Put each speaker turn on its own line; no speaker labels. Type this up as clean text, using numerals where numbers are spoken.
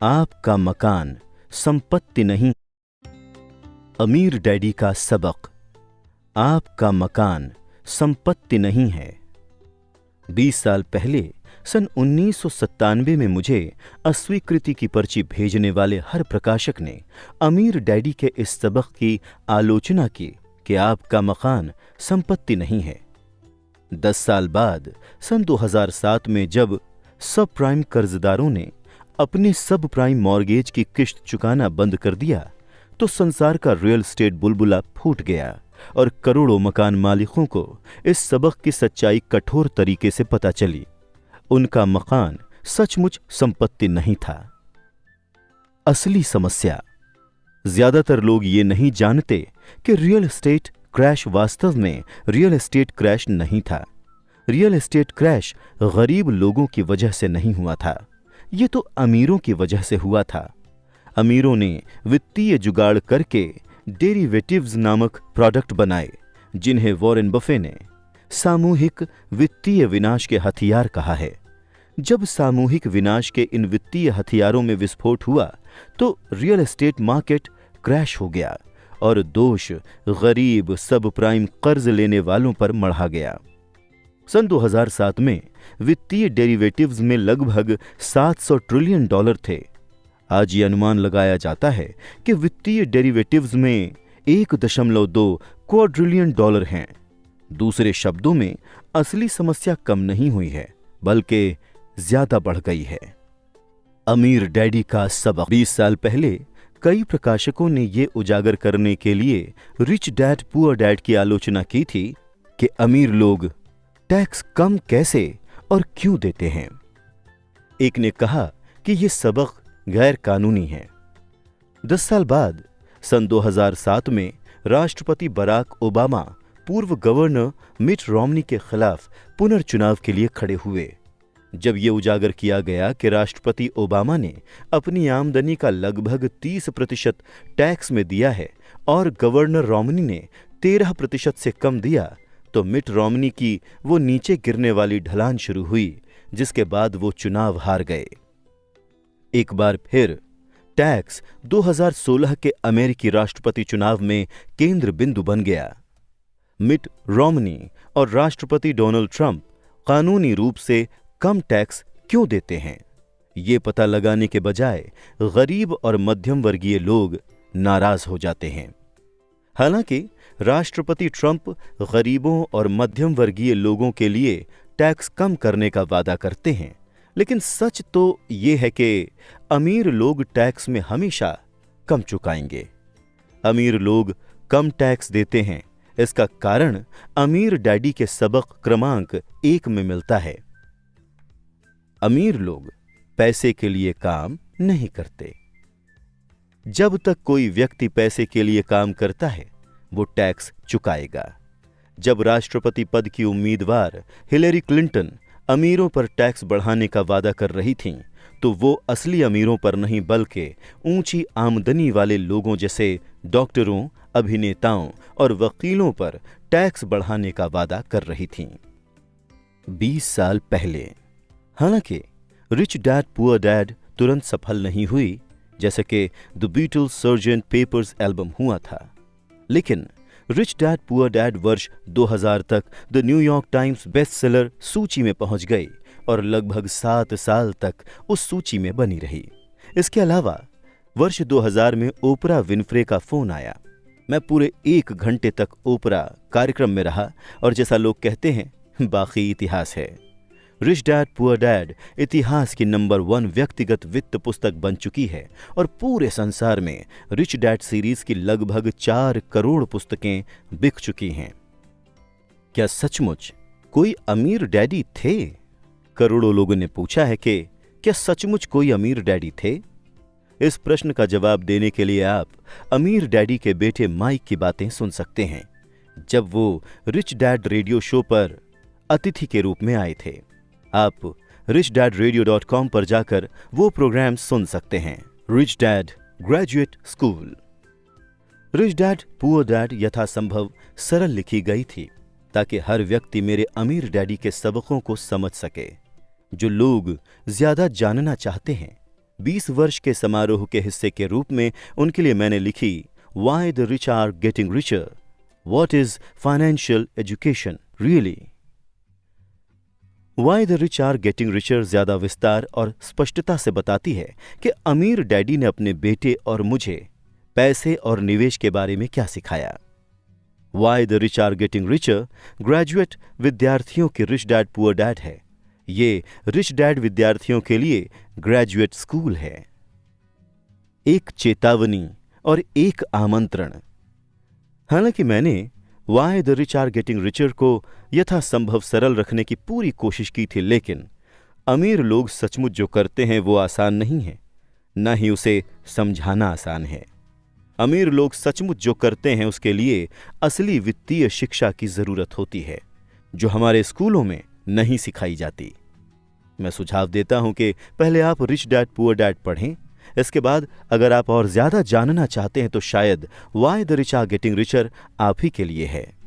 आपका मकान संपत्ति नहीं। अमीर डैडी का सबक। आपका मकान संपत्ति नहीं है। 20 साल पहले सन 1997 में मुझे अस्वीकृति की पर्ची भेजने वाले हर प्रकाशक ने अमीर डैडी के इस सबक की आलोचना की कि आपका मकान संपत्ति नहीं है। 10 साल बाद सन 2007 में जब सब प्राइम कर्जदारों ने अपने सब प्राइम मॉर्गेज की किश्त चुकाना बंद कर दिया तो संसार का रियल एस्टेट बुलबुला फूट गया और करोड़ों मकान मालिकों को इस सबक की सच्चाई कठोर तरीके से पता चली। उनका मकान सचमुच संपत्ति नहीं था। असली समस्या, ज्यादातर लोग ये नहीं जानते कि रियल एस्टेट क्रैश वास्तव में रियल एस्टेट क्रैश नहीं था। रियल एस्टेट क्रैश गरीब लोगों की वजह से नहीं हुआ था, ये तो अमीरों की वजह से हुआ था। अमीरों ने वित्तीय जुगाड़ करके डेरिवेटिव्स नामक प्रोडक्ट बनाए जिन्हें वॉरेन बफे ने सामूहिक वित्तीय विनाश के हथियार कहा है। जब सामूहिक विनाश के इन वित्तीय हथियारों में विस्फोट हुआ तो रियल एस्टेट मार्केट क्रैश हो गया और दोष गरीब सब प्राइम कर्ज लेने वालों पर मढ़ा गया। सन 2007 में वित्तीय डेरिवेटिव्स में लगभग $700 ट्रिलियन थे। आज ये अनुमान लगाया जाता है कि वित्तीय डेरिवेटिव्स में 1.2 क्वाड्रिलियन डॉलर हैं। दूसरे शब्दों में असली समस्या कम नहीं हुई है बल्कि ज्यादा बढ़ गई है। अमीर डैडी का सबक। 20 साल पहले कई प्रकाशकों ने यह उजागर करने के लिए रिच डैड पुअर डैड की आलोचना की थी कि अमीर लोग टैक्स कम कैसे और क्यों देते हैं। एक ने कहा कि यह सबक गैर कानूनी है। 10 साल बाद सन 2007 में राष्ट्रपति बराक ओबामा पूर्व गवर्नर मिट रोमनी के खिलाफ पुनर्चुनाव के लिए खड़े हुए। जब यह उजागर किया गया कि राष्ट्रपति ओबामा ने अपनी आमदनी का लगभग 30% टैक्स में दिया है और गवर्नर रोमनी ने 13% से कम दिया, तो मिट रोमनी की वो नीचे गिरने वाली ढलान शुरू हुई जिसके बाद वो चुनाव हार गए। एक बार फिर टैक्स 2016 के अमेरिकी राष्ट्रपति चुनाव में केंद्र बिंदु बन गया। मिट रोमनी और राष्ट्रपति डोनाल्ड ट्रंप कानूनी रूप से कम टैक्स क्यों देते हैं, ये पता लगाने के बजाय गरीब और मध्यम वर्गीय लोग नाराज हो जाते हैं। हालांकि राष्ट्रपति ट्रंप गरीबों और मध्यम वर्गीय लोगों के लिए टैक्स कम करने का वादा करते हैं, लेकिन सच तो ये है कि अमीर लोग टैक्स में हमेशा कम चुकाएंगे। अमीर लोग कम टैक्स देते हैं, इसका कारण अमीर डैडी के सबक क्रमांक 1 में मिलता है। अमीर लोग पैसे के लिए काम नहीं करते। जब तक कोई व्यक्ति पैसे के लिए काम करता है वो टैक्स चुकाएगा। जब राष्ट्रपति पद की उम्मीदवार हिलेरी क्लिंटन अमीरों पर टैक्स बढ़ाने का वादा कर रही थीं, तो वो असली अमीरों पर नहीं बल्कि ऊंची आमदनी वाले लोगों जैसे डॉक्टरों, अभिनेताओं और वकीलों पर टैक्स बढ़ाने का वादा कर रही थीं। 20 साल पहले हालांकि रिच डैड पुअर डैड तुरंत सफल नहीं हुई जैसे कि the Beatles Sergeant Pepper's album हुआ था, लेकिन रिच डैड पुअर डैड वर्ष 2000 तक the New York times best seller सूची में पहुंच गई और लगभग 7 साल तक उस सूची में बनी रही। इसके अलावा वर्ष 2000 में ओपरा विनफ्रे का फोन आया। मैं पूरे 1 घंटे तक ओपरा कार्यक्रम में रहा और जैसा लोग कहते हैं बाकी इतिहास है। रिच डैड पुअर डैड इतिहास की नंबर 1 व्यक्तिगत वित्त पुस्तक बन चुकी है और पूरे संसार में रिच डैड सीरीज की लगभग 4 करोड़ पुस्तकें बिक चुकी हैं। क्या सचमुच कोई अमीर डैडी थे? करोड़ों लोगों ने पूछा है कि क्या सचमुच कोई अमीर डैडी थे? इस प्रश्न का जवाब देने के लिए आप अमीर डैडी के बेटे माइक की बातें सुन सकते हैं जब वो रिच डैड रेडियो शो पर अतिथि के रूप में आए थे। आप richdadradio.com पर जाकर वो प्रोग्राम सुन सकते हैं। Rich dad graduate school. Rich dad poor dad यथासंभव सरल लिखी गई थी ताकि हर व्यक्ति मेरे अमीर डैडी के सबकों को समझ सके। जो लोग ज्यादा जानना चाहते हैं 20 वर्ष के समारोह के हिस्से के रूप में उनके लिए मैंने लिखी why the rich are getting richer, what is financial education really. Why the rich are getting richer ज्यादा विस्तार और स्पष्टता से बताती है कि अमीर डैडी ने अपने बेटे और मुझे पैसे और निवेश के बारे में क्या सिखाया। Why the rich are getting richer graduate विद्यार्थियों की रिच डैड पुअर डैड है। ये रिच डैड विद्यार्थियों के लिए ग्रेजुएट स्कूल है। एक चेतावनी और एक आमंत्रण। हालांकि मैंने why the rich are getting richer को यथासंभव सरल रखने की पूरी कोशिश की थी, लेकिन अमीर लोग सचमुच जो करते हैं वो आसान नहीं है, न ही उसे समझाना आसान है। अमीर लोग सचमुच जो करते हैं उसके लिए असली वित्तीय शिक्षा की जरूरत होती है, जो हमारे स्कूलों में नहीं सिखाई जाती। मैं सुझाव देता हूं कि पहले आप रिच डैड पुअर डैड पढ़ें। इसके बाद अगर आप और ज्यादा जानना चाहते हैं तो शायद why the rich are getting richer आप ही के लिए है।